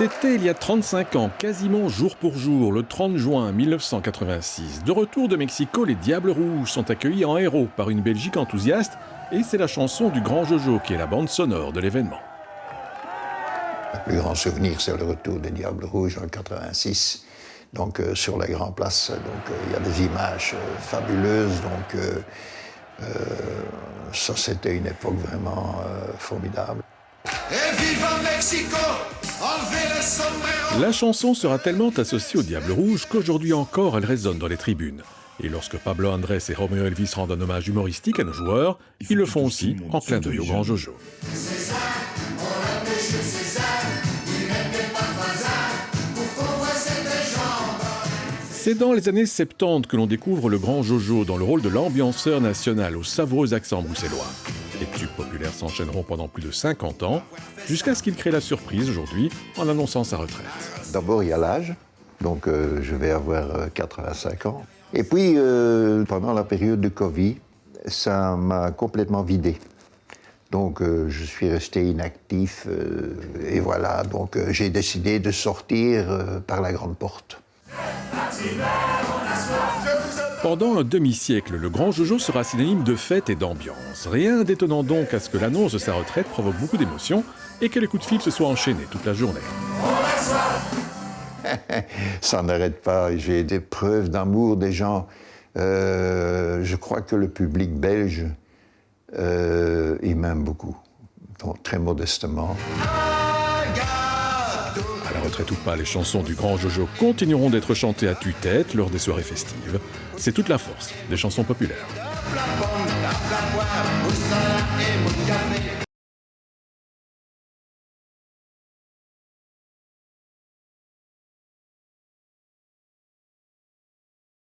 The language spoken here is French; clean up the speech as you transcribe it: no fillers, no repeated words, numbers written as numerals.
C'était il y a 35 ans, quasiment jour pour jour, le 30 juin 1986. De retour de Mexico, les Diables Rouges sont accueillis en héros par une Belgique enthousiaste et c'est la chanson du Grand Jojo qui est la bande sonore de l'événement. Le plus grand souvenir, c'est le retour des Diables Rouges en 86, donc sur la Grand Place. Donc il y a des images fabuleuses, donc ça c'était une époque vraiment formidable. Et viva Mexico! Enlevez les sombreros! La chanson sera tellement associée aux Diables Rouges qu'aujourd'hui encore elle résonne dans les tribunes. Et lorsque Pablo Andrés et Romeo Elvis rendent un hommage humoristique à nos joueurs, ils le font aussi en clin d'œil au Grand Jojo. César, on l'appelait Jules César, il n'était pas hasard pour qu'on voit cette légende. C'est dans les années 70 que l'on découvre le Grand Jojo dans le rôle de l'ambianceur national au savoureux accent bruxellois. Les tubes populaires s'enchaîneront pendant plus de 50 ans, jusqu'à ce qu'il crée la surprise aujourd'hui en annonçant sa retraite. D'abord, il y a l'âge, donc je vais avoir 85 ans. Et puis, pendant la période de Covid, ça m'a complètement vidé. Donc, je suis resté inactif, et voilà, donc j'ai décidé de sortir par la grande porte. Pendant un demi-siècle, le Grand Jojo sera synonyme de fête et d'ambiance. Rien d'étonnant donc à ce que l'annonce de sa retraite provoque beaucoup d'émotions et que les coups de fil se soient enchaînés toute la journée. Ça n'arrête pas, j'ai des preuves d'amour des gens. Je crois que le public belge, il m'aime beaucoup, donc très modestement. À la retraite ou pas, les chansons du Grand Jojo continueront d'être chantées à tue-tête lors des soirées festives. C'est toute la force des chansons populaires.